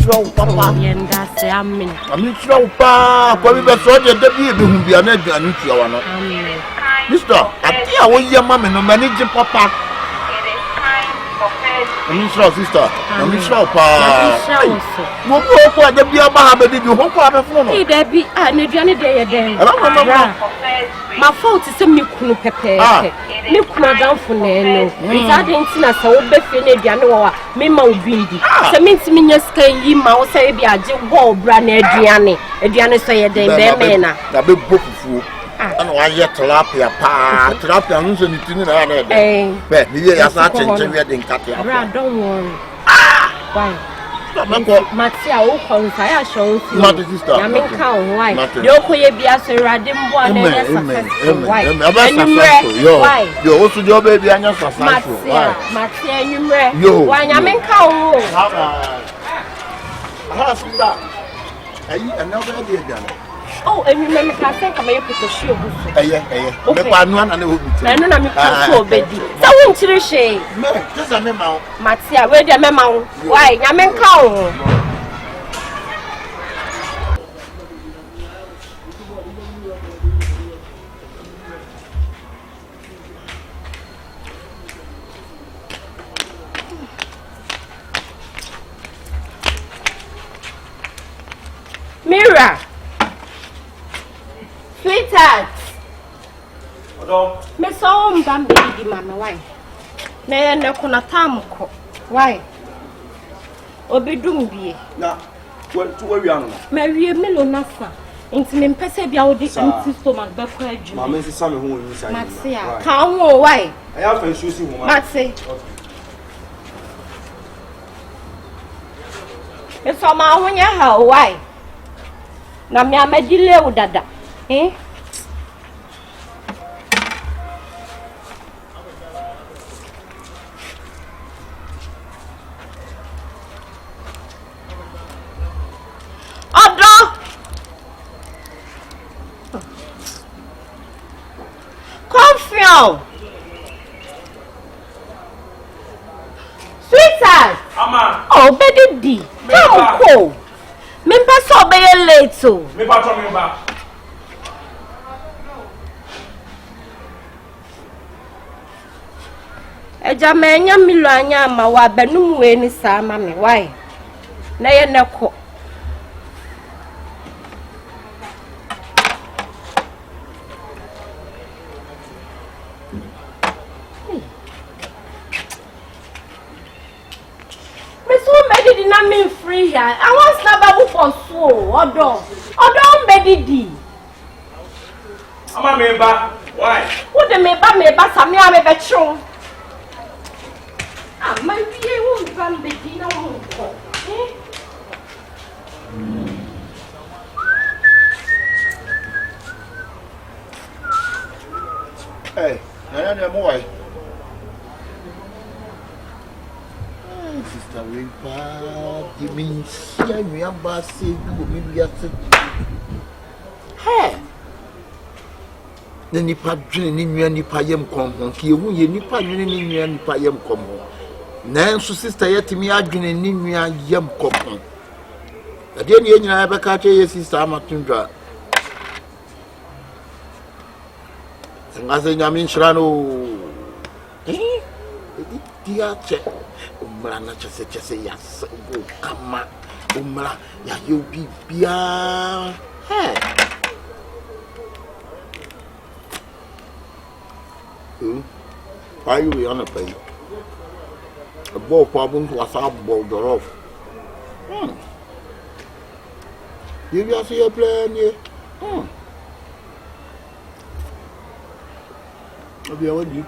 show papa yenda se amen ami show pa kwa bi be so de da bi hum bia na aduane tua wa no amen mister atia wo ye mama no mani je papa ami show sister ami show pa wo ko da bia ba ha be di ho ko abefo no e da bi na aduane de ye den ma fault se me kunu pepe me kunu danfo na eno nta de ntina se wo be fe na aduane wo a me ma obindi se me ntimi nya skan yi ma wo se bi age wo bra na aduane so ye den be me na be bofufu ana wa ye tilapia pa tilapia no so ni tini na na de be ni ye ya sa chenchen we de nkate ya bra don't worry why Matia o konsa ya show fi my sister ya me ka o why de o koye bia so rade mbo na ya successful why yo o su jo be bia nya successful why Matia enumre why ya me ka o ha sister ayi another day dia oh enumre me ka say kama ye put show buso me kwa anu ana na ho bi na na me ka so obedi sa won chire she me just me ma Matia we dia me ma why ya me ka o Mira, sweetheart. Odo. Me so mbambe di mama why? Na na kuna tamko. Why? Obidum bie. Na, tu wi anu. Ma wie melo nafa. Nti me mpese bia wo di empty stomach be kwa adwuma. Mama nsi sa me ho yin sa. Matia, ka wo why? Aya fa nsu si ho ma. Mati. E so ma ho nya ha why? Na me amadile u dada. Odo. Confiant. Sweetheart. Mama. Oh, baby. Come go. Me pass be late so. Me ba to me ba. Eja menya milo anya ma wa benum we ni sa ma me why? Na ye neko. Na me free here. I want snaba for so. Odo mbedidi. Ama me ba. Why? Wo de me ba sami a me be chon. Ah, my vie wo ba mbedi na wo ko. Hey, na mo why? Sister Rimpa, you mean see me ambassador you me be at hey the nipa dwene ni nua nipa yem kom ho ke ehu ye nipa dwene ni nua nipa yem kom ho na so sister yetimi adwene ni nua yem kom ho ade ne nyina be ka che ye sister amatundwa ngase nyame nshira no dia che umra na chese ya go kama umra ya yo bibia he why you on a pay a ball problem to us up ball dorof you see a plan here Obi awo di.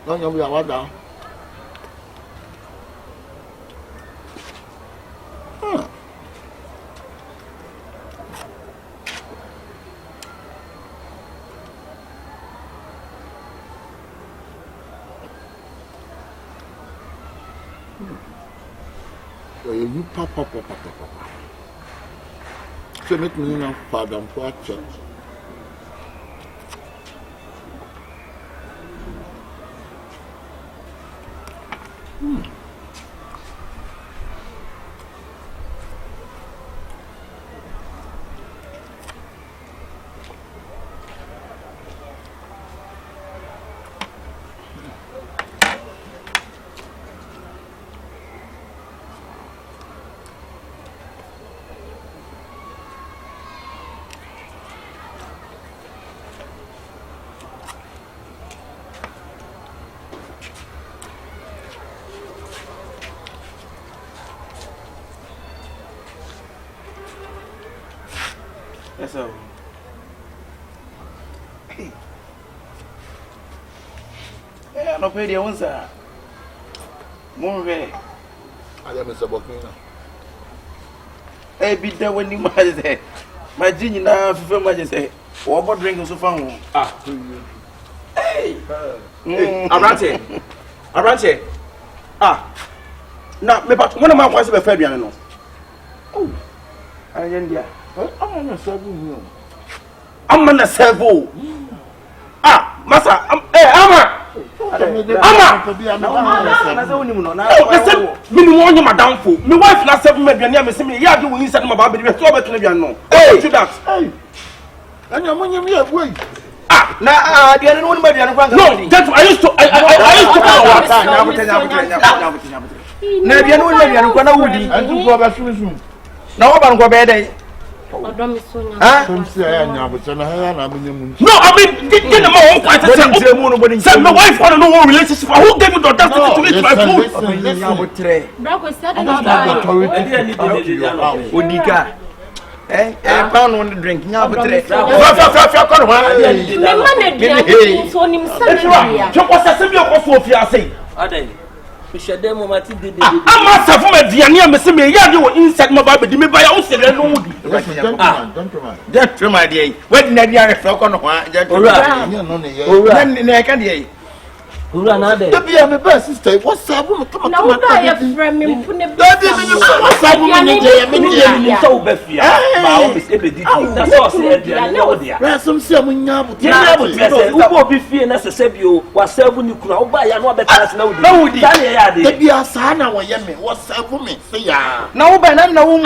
Don't you be awa down. You papa. So make me now father for church. Yes, sir. Yeah, no pay the one, sir. More way. I am Mr. Bokina. Hey, be there when you might say. My genius now, for my say. What about drinking so far? Ah. Hey. Abrante. Ah. Now, me but one of my wives be Fabian no. Oh. I am there. I'm not serving you. I'm gonna serve you. Ah, massa. Ama. Me no want you madam fo. Me wife na serve me aduane me say me ya do we inside my baby be so beto aduane no. Hey, do that. Hey. Anya monye me away. Ah, na aduane no ma aduane kwa. No, that I used to na aduane no ma aduane kwa na wudi. Antu ko ba sunsun. Na wo ba nko be dey. Odom so nya. Ah? Somsi aya nya abota na ha na amenye mu. No, I mean, did the man quite say my wife want to know what relationship. Who gave you the audacity to eat my food? Brako said Odika. Pound on the drink. Nya botre. so nim say Je pense que bien qu'on soit fiancé. Adai. Mishade mo mati de. Ama sa fu me diane am se me ya de wo inside my baby me buy o se le no wudi. Gentleman dey. When na dia refer ko no ho. Gentleman. Nya no ne ye. Na ka dey. Ura na de. Da bia me ba sister, what's up with come na wo ba ya frame me mpune da bia me what's up with me dey me Ni dey. so be fia. Ba o be ebedi. That's all say dia na wo dia. Ra somsi am nya abota. Ya bo tese ubo bi fie na sese bio wa serve ni kuna wo ba ya no be tase na wudi. Na wudi. Tani ya de. Da bia sa na wo ye me, what's up with me? Say ya. Na wo ba na wo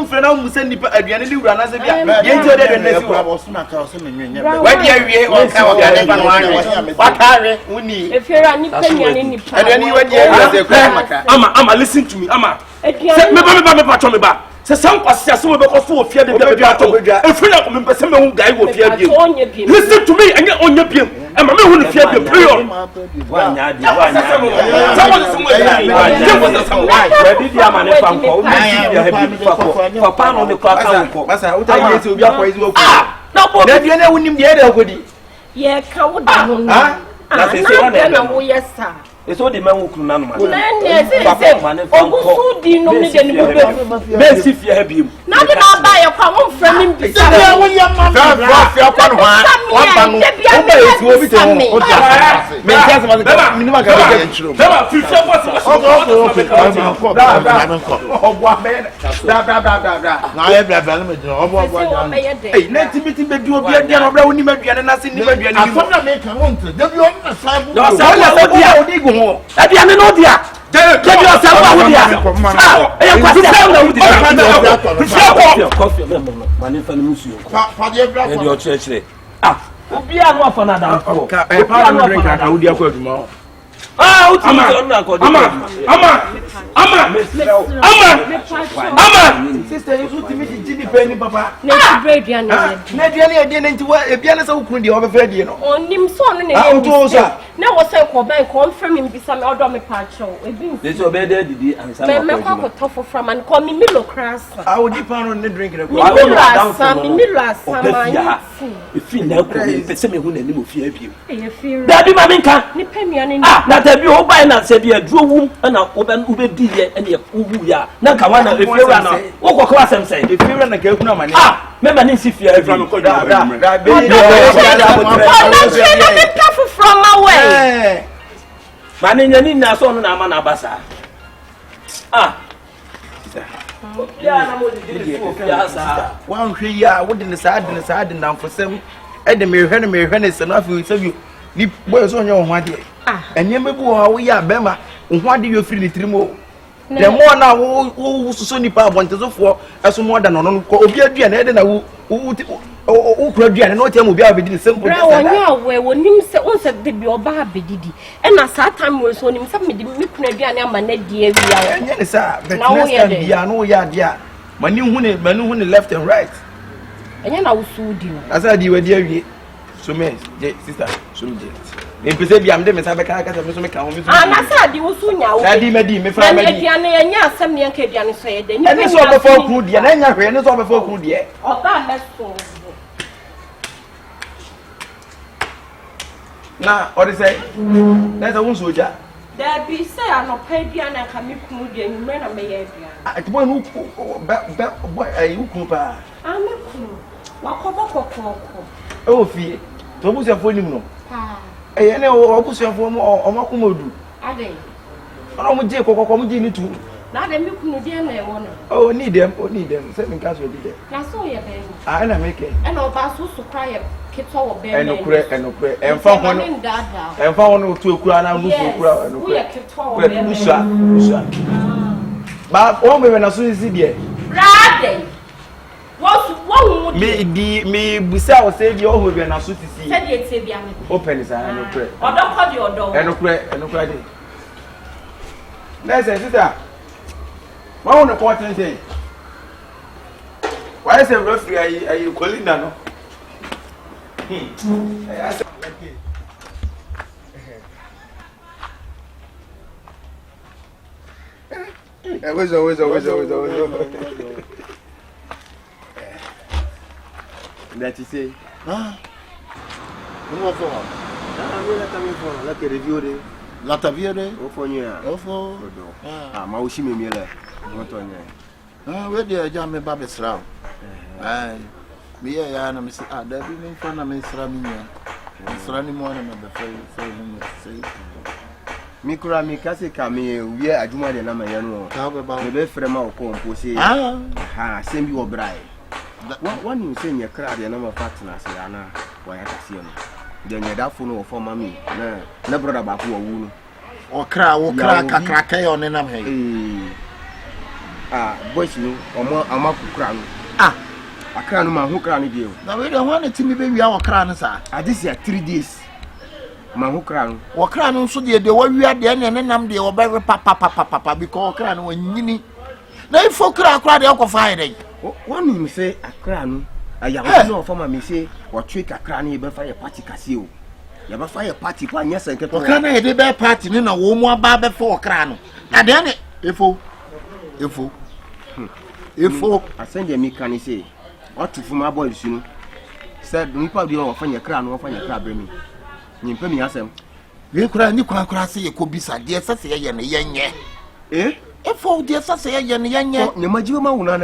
mfre na wo se nipa aduane di wura na se bia. Ye nti o de na si wo. Osuna ka o se me nwenye. Wa dia wie o ka o ga pa no anwe. Wa kare woni. efera ni penya ni pa Aduane wa dia se kwa maka. Ama listen to me. Ama. Say me ba me ba. Say some kwase so we be ko so ofia de bia to. Efiri na ko me pese me hu guy wo ofia bia. Listen to me and get on your bia. E ma me hu no fia bia period. Wa nya de. Someone Wa bi bia ma ne fa nko. O bi bia ha bi fa ko. Papa no ne kwa ka nko. Masa uta ye se obi akwa izi wo ku. Na bo. Na aduane wonim de da okodi. ye ka wo da no no na se se wana na wo yesa eso de man wukuru nanu ma na ne se ogusu di no ne de ni bo be si fie ha biem na de na ba ye kwa wo mfra mi bi sa ya wo ya ma fia kwa no ha wa ba no o ba esi obi te ho o ja me ntia se ma minima ka be nchiro baba fi fie kwa se obwa me da na ye bla bla me jino obwa eh na timiti be du obi ade na obra woni maduane na se ni maduane ni afọ na me ka won te da bi on na sabu no sa wo dia odi gu ho aduane no dia Jadi asa wa wo dia e kwa se na wo dia coffee mani fa ni musuo fa de bla e di o chire obi a no afa na dan ko e pa no drink aka wo dia kwa aduma o ti so na ko ama sister you should me di penny papa na ti bread ya na na dia e na nti wa e bia na sa wo kunu dia wo be fa die no onim so no na ye na wo say ko ban ko mfra mi bisa me odo me pa cho e bi this obey dey didi ansa me ko tofo from an ko mi milo class ah wo di pa no ne drink re ko mi milo asama e fi na ko mi pese me hu na ni mo fi abiem e fi da bi ma me nka ni pemia ni na da bi o bai na se bi aduro wum na ube di ye ene uwu ya na ka wana e fiura na wo ko kwa sem sei e fiura na ka hu na mane me ma ni si fi every no ko da be from away ma ni nyani na so no na ama na basa ya na mo di so fi asa wa hwe ya wo de ne sa de na mfosem e de me hwe ne se no afi se bi ni boy so nyo ho ade enye mebu ho wo ya bema ho ade yo firi ni tirimo de mo na wo suso nipa abontezo eso mo da no ko obi aduane e de na wo kura aduane no tiam obi abedi ni simple bra wonya we wonim se onse de bi oba abedidi e na sa time we so nim se me de mi kuna aduane ama na die awia enye ne sa but next time bia no ya dia mani hu ne left and right enye na wo su di no asa di we dia wie so me sister so me Empese bi am de me sa be ka me so me ka ho me so. Ah na sa di wo so nya wo. Na di me fra me di. Aduane anya asem ne nka aduane so ye de. Eni so be fo ku die na nya hwe eni so be fo ku die. Oba me so. Na odi say. Na so won soja. Da bi say anopa aduane ka me kunu die nwure na me ye aduane. Ah ti boy no boy ai ukunu pa. Ah me kunu. Wa kobo kokoko. O fie. To bu se fo nim no. Ah. Ene o bu se fo mo o makomodu. Ade. Ono mo je kokoko mo je ni tu. Na de me kunu die na e wo no. Oh need them. Say me ka so di there. Na so ye be. Ah na make. E na oba so so cry keto wo be. Enokure. Emfa ho no. Emfa ho no tu okura na no so okura enokure. Wo ye keto wo be. Usa. Ba o me na so isi die. Rade. Wo Me busa o say die o ho be na so tisi. Say die tie bia me. Open sa enokure. Odo ko di odo. Enokure de. Listen, sister. Why won't the important say? Why is a referee are you calling that? No? That you say? Ah, what for? I'm coming for like a review. Lataviere? For you. For My Ushimi Miller. Not on you. where the Jammy Babes round? Aye, me, I am Miss Debbie, me, fun of Miss Ramina. It's running more than the face. Mikura Mikasi Kami, we are Juma de Namayano. How about the best friend of Compo? Ah, send you a bride. One you send your crowd, your number of partners, Anna, why I see him. Then you're that phone for mammy. No brother about who or crack on and I'm here. Ah, boys, you or more a mark crown. Ah, I can't know who crown you. Now we don't want to baby our crown, sir. This year 3 days. My who crown. Or crown so dear, the one we are there and then I'm the or very papa because crown when you need. Now if for crack the alcohol Friday. One you say a crown. I have no former me say or trick a cranny before a party casio. You have a fire party, one yes, and can I do bear party in a woman bar before crown? And then if I send you me can say, what to for my boys, you said, we probably offer your crown or find your crab me. You pay me as them. You could say you could be sad, dear Sassy and young, eh? If all dear Sassy and young, the Majuma will not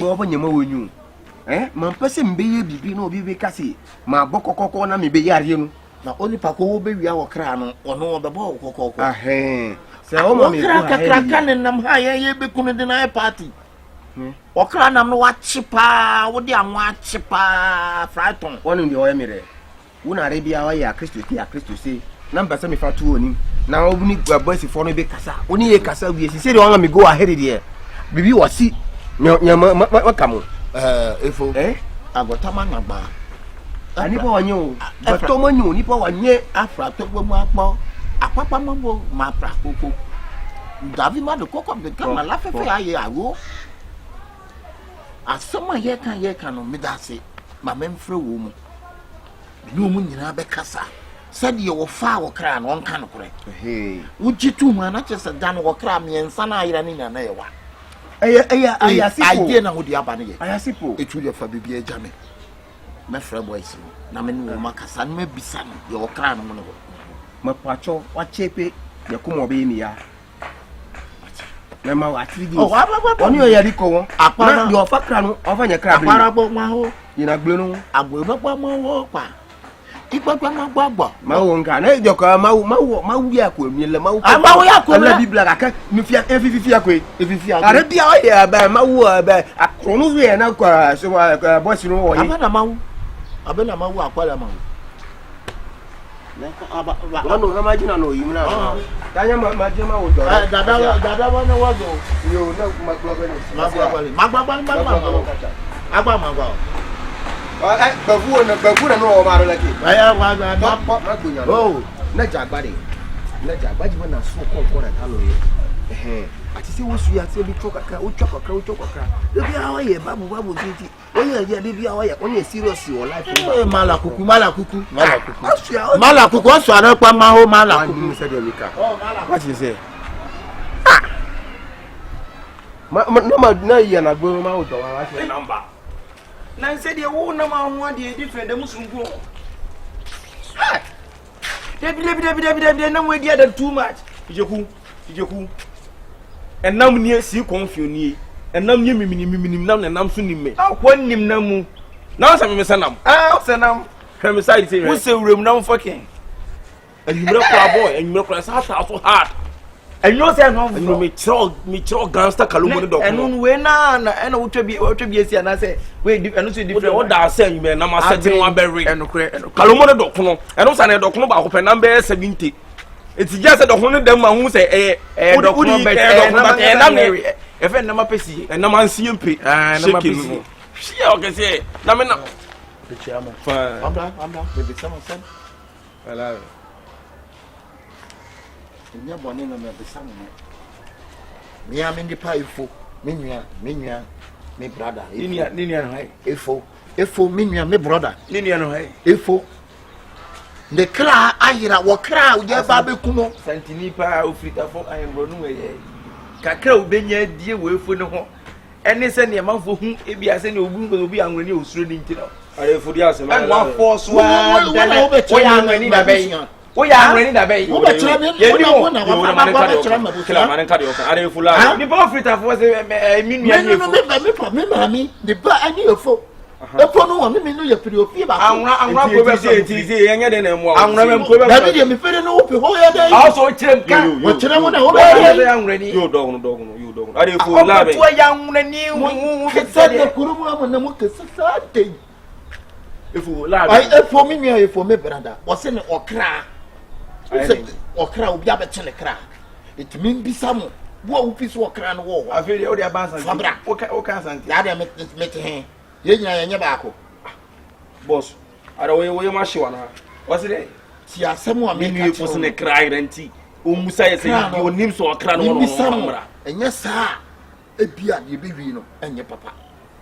over your you. Eh, my person be no be Cassie, my boko na me be you. Now only Paco baby our crown or no the ball. Ah, hey. So, crack and I'm higher, you be couldn't deny a party. Or crown, I'm what cheaper, what dear, what cheaper, Frighton. One in the Oemire. Una Arabia, I Christus say, number 75 now we need a boys for no big cassa. Only a cassa, we said, you want me go ahead here. Baby was see. No, come. If I got a man about. I never knew. But Tomo knew, Nippo, and yet after I took one more. A papa mambo, my praco. David Mado Coco become a laugh for I go. As someone here can me that say, my men through woman. No moon in Abecassa. Said you were foul crown one can of correct. Hey, would you two man not just a done or cram and son iron in an air one? I did not with the abany. I suppose it will be for baby jammy. My friend boys, Namen will make a son, maybe son, your crown. my pacho, what chepe, your come obey me. Mamma, what 3 days. Oh, I knew a rico. Upon your fat crown over your crab. In a blue, I will not want more walk. If I want my baba, my own can, your car, my yaku, I'm not be black. If you are a dear, by my word, a chrono and a so I boys you know, I'm a man. Ano imagine no you now. Tanya majema odo. Dada wana wago. You know Magba. Babu no o maro laki. Aya wa Oh, na jagbade. Na jagbaji na so kon na talo ye. ati se wo su ya se bi chokaka wo chokaka de bi awo ye babu titi wo ye de bi awo ye wo ye serious your life mala kuku aso ana pa ma ho mala kuku se de mika what you say ma na ye na gbo ma o do wa se number na se de wo na ma ho de different de musungu de na mo dia that too much ijeku enam nie si confuse nie enam nye mimini nam na enam so nimme akwa nim na mu na sa me sanam senam hwem side say wo se wuram na fucking enwura kwa boy enwura kwa sa ta so hard enyo se no me chiro gangster kalomo ne dok enu we na wotwa bi esi na say we enu so different wo da say enwura na ma setting one berry enu kalomo ne dok no enu sa ne dok no ba ko pe number 70 eti just the hone dem ma hu say dok no be na me efe na ma pesi na ma nsie mpe na ma pesi shia o ke say na me na chairman fine I'm done baby someone said ala nya bone no me be someone me am ndi pa ifo me nua me brother ni nua no hai efo me nua me brother ni nua no hai efo the cry ayira wo cry wo je ba be kumo santini pa ofritafo ayembo no we kakra obenya die wo efo ne ho ene se ne manfo hu ebi ase ne obi anwani osuro ni ntira are fodi ase ma wa force wa wo ya anwani da be wo ya anwani da be wo be tira me wo na wa ba be tira me kila mane kadi o are fula ni ba ofritafo se mi nua ni efo me mami de ba ani efo efo no wa me no ya piri ofi ba anwra ko be se ti yenye de na mu anwra me ko be da bi de me fere no opi ho ya dai a so kire nka wo kire mo na wo be ya anwrani yo dog no are fula be ko ya anwrani hu kesa de kurumu am na mo kesa sa dai efu la be ai efo me nua efo me brother wo se ne okra okra obi abetene kra etimi bisa mo wo ofi so okra no wo afeli o de abansan Fabra. o ka santi ya de mete he ye nyina yenye baako boss are we ma shi wana what's it ti asemu a me me ka efo se ne cry renti o musa ye se yo nim so okra no ni bisa mo amra enye saa ebia de bewi no enye papa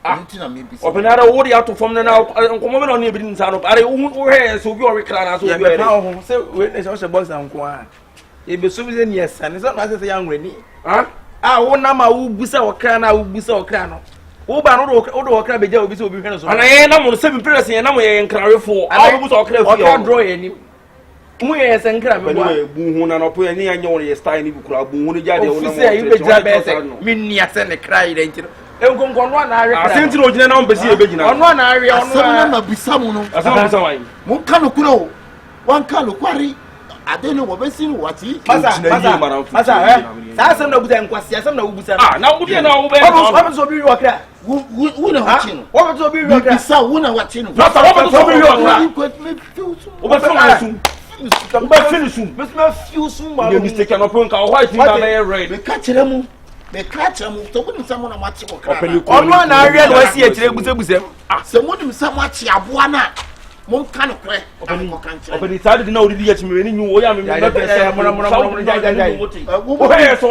nti na me bisa openara wo de ato fom na nkomo me na ne ebiri nsa no are wo he so obi o rekra na so obi ya pa ho se we ne so box anko a e be so bi ne yesa ne so na se ya nwrani wo na ma wo busa okra na wo busa okra no wo ba no do okra beja obi se obi hwe no so ana ye na mo se bi press ye na mo ye nkrarefo wo busa okra fi okra draw ye ni mu ye se nkra me bo bu hu na no po ye ni anya wo ye style ni bi kura bu hu ni jade wo na mo se you be jira be se mi nia se ne kra ire ntiro enkonko no na awe kra asenti no gina na mo besi e be gina ono na awe ono asemu na bisa mo no asema bisa wan mo ka no kuro o wan ka no kwari ade no wo besi no wati masa sa asem na busa nkwasi asem na wo busa na wo bi na wo be wo so bi wo kra wo na wati no wo so bi wo kra bisa wo na wati no na wo so bi wo kra wo be finish wo be finish me feel so ma you mistake no point ka white na be red me ka kire mu to wo nim samo na wati wo kra ono na awe na wasi e kire busa se mo nim samo achi aboa na mo ka no kre obedi side di na odi di yetimi ni nyu wo ya me be pese mo jai wo he so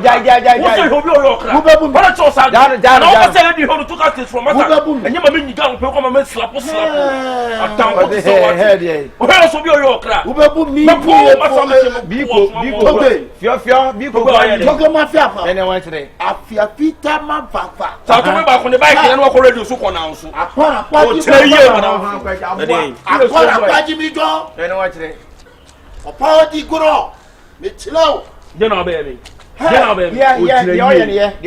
jai wo obi o yo kra wo babu para cho sa ja na wo say di ho to cast from matter enye ma me nyiga nko ko ma me slap atam ko so what wo he so obi o yo kra wo babu mi biko jogo mafia pa ene wan kire afia pita ma papa sa to me ba ko ne bike ne no ko radio so ko na so apara o tell you madam apara kwaji mi jo ene wan kire opa di goro me tilo je na be me je na be me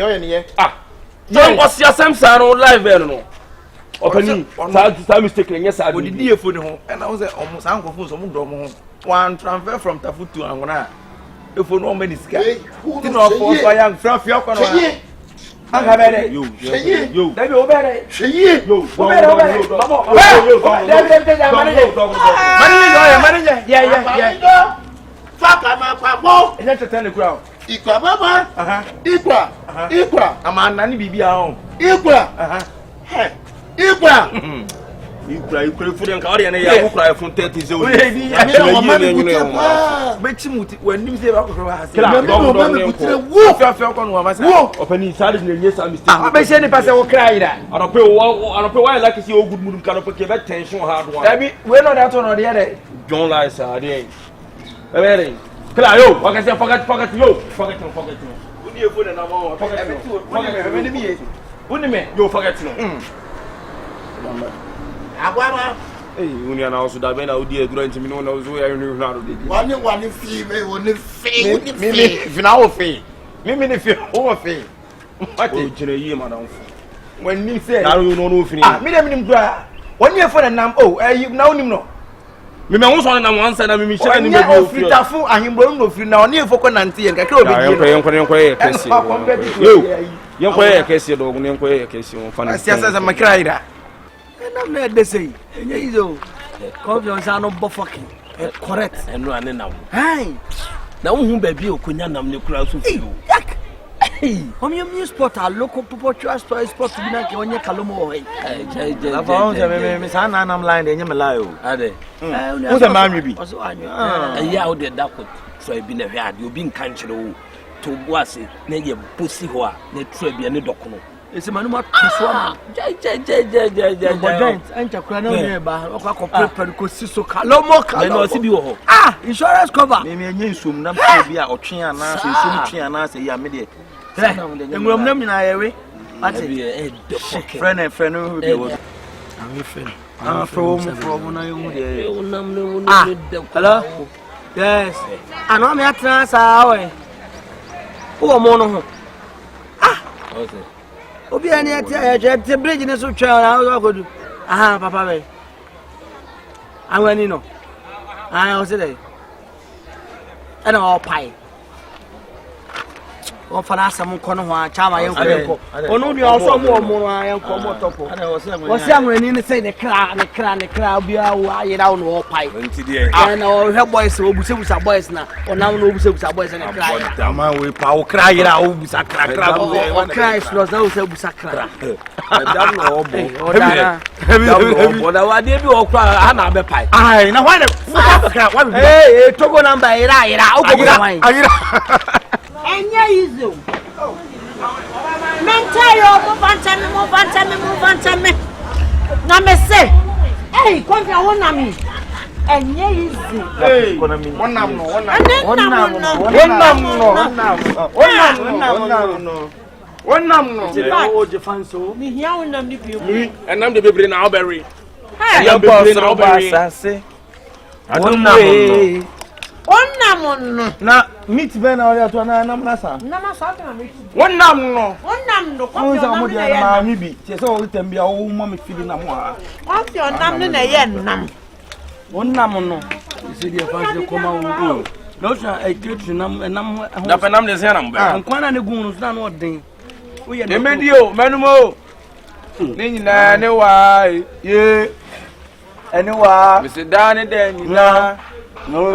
o ye ne John was your same son live there no opani sa mistake nye sa odidi efo ne ho na wo se omo san kofo so mo do mo one transfer from Tafutu angona efo no many sika ti no for so yang from fio kono anga bere yo dabi o bere sheyi yo babo manager yeah faka ma pabo ene tete ne kura ikwa baba ikwa ama na ni bibia ho ikwa ikwa You cry food and carry and you cry from 30 zeros. When you say about open inside and yes, I'm mistaken. I say any person will cry that. I don't pay why like to see good mood can up give attention hard one. We're not that one or the other. John lies are there. Very clear. Yo, what can say? Forget you. Forget you. Who do you put an amount? Forget you. Forget you. Agwama. Hey, when you are also that when I would dear growing to me, no one knows where you know. One female, one fee. Me, if you know fee. Me, if you over fee. What did you madam? When me say, I don't know if you are. 1 year for the name. Oh, you know him no. Me was on one side of me, shining your free tafu, and you won't know free now near for Conanti and Cacao. Young player, case your dog, young player, case you find as a Macaida. And I'm not the same. Confidence are not buffering. Correct. And running now. Hey, now whom baby you couldn't have no crowd to you. Hey, home your news spot, our local people trust spot to be like on your Calomo. Miss Anna, I'm lying in your Malayo. Are they? Who's a man? Maybe. Yeah, did that could so I've been a yard. You've been country to Boise, near your pussy hoa, near Trebian document. It's a man who and Calomo. Ah, insurance cover. Maybe a new soon, not be a Ochian, and say, immediate. And we'll name in Irish. Friend and friend who was. I'm friend. I'm from hello? Yes. I know me at Trans. Who are mono? Ah, okay. Obi ani ati the bridge in so twa na go do. Aha papa be. Anwani no. Ah o se dey. E na o pai. O fa na asam ko no ho a chama yen ko. Onu ni o so mo mo na yen ko mo topo. O se anwani ni say ne kra bia wo ayira no o pai. Nti dey. Na o he boys o busebusa boys na o nam no busebusa boys na kra. Dama we pa o kra ayira o busa kra. O kra is no na o se busa kra. Dam no obo. O da. O da wa dey bi o kra ha na be pai. Ai na why na kra wa bi. Eh togo number ira o go na why. Enya izo. Mentayo move on me. Na me say. Hey, come here one na me. Enya izo. Hey, one nam no. O je fanso. Me hia one nam ni bi. And I'm the baby na Alberry. Hey, I'm baby na Alberry. Onam na meet ben na to na nam na sa. Na ma sa na meet. Onam no. Ko yo na ma mi bi. Se so o tambia o ma me fili na mo a. Ko yo nam na ye nam. Onam no. Se dia fa se koma o. No sha e treat nam Da fa nam de se nam ba. Nkwana ne gun no na no den. O ye de medio menumo. Ni nyina ne wa ye. Eni wa. Me se da ne de nyina. No,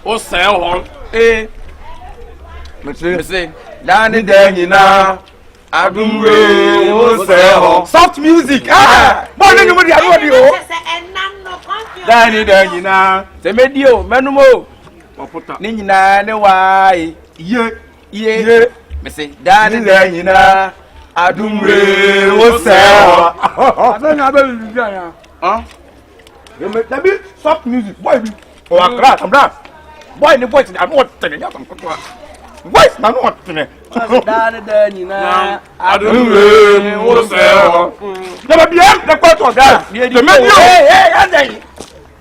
o céu, Monsieur, Danny Dana, Adumre, o céu. Soft music, Bon, nobody, Danny Dana, the medio, Menumo, Nina, no why, ye, Missy, Danny Dana, Adumre, o céu. I don't know about Let me soft music, boy. Oh, I'm not. Boy, the voice, I'm not telling you. Voice, I'm not telling you. I don't know what's there. Never be the part of that. The menu.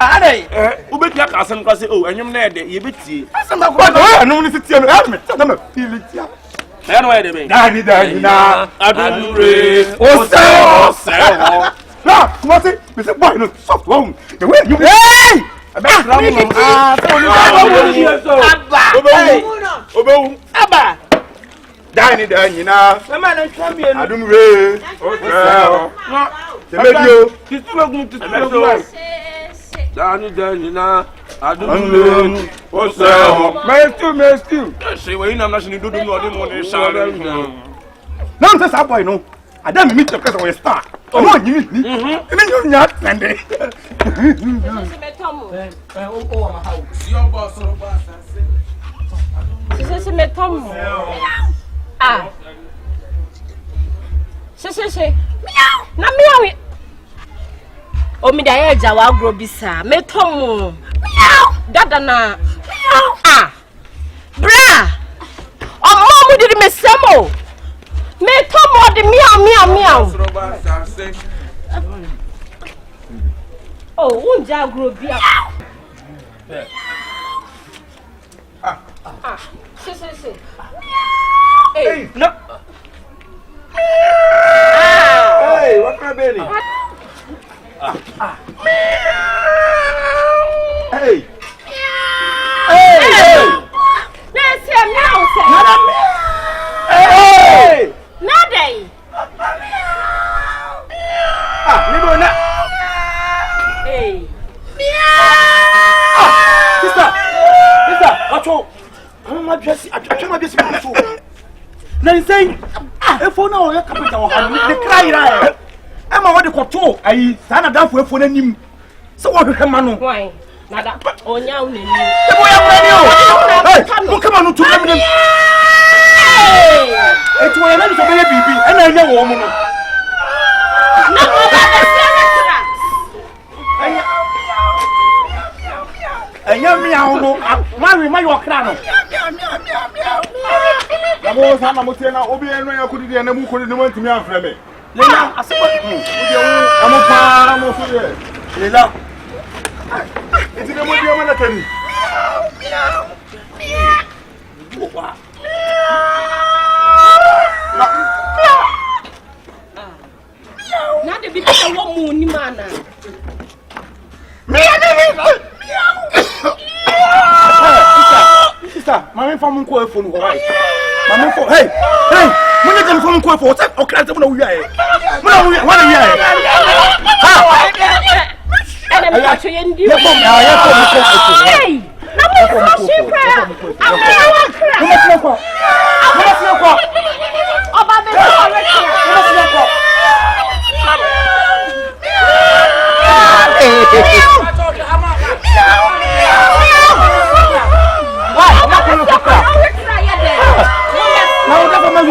Hey, Ubet Yakasan Kasi, oh, and you're not there. You bet you. I know this is your helmet. I'm a feel it. Anyway, they make Dana. I don't know. Oh, no, what's it? Mr. Boy, no soft one. The way you hey! Abba! Danny, now. The man is champion. I don't raise. The radio. He's talking to Danny, now. I don't know. What's that? Master. Say, well, I'm not going to do the money. Nonsense, boy, no. Adam meet the person with star. Oh, no, you mean? You're not Sunday. O mi da ye ja wa agro bisa metom dada na bra o mo di mesemo metom o di miau oh unja agro bia se hey no hey what Belly? Hey! Hey! Let's hear meow, say. Hey! Nothing. Hey! Sister, watch out! I'm not just. Now say, if you know your capital, the cry. I'm a what the control. I stand down for him. So what do you man? Why? Nada. Oh, now you. Hey, come on to them. It's why I'm so baby, and I know woman. And young me, my walk down. I was on a motel, Obi, and I could be an emu couldn't want to me on Fleming. I'm a fool. It's a good Not the because I want moon, man. Sister, my phone call for hey, when you come from call for what? Okay, I don't know who you are. What are you? And I'm watching you. Hey, Now, that's what I'm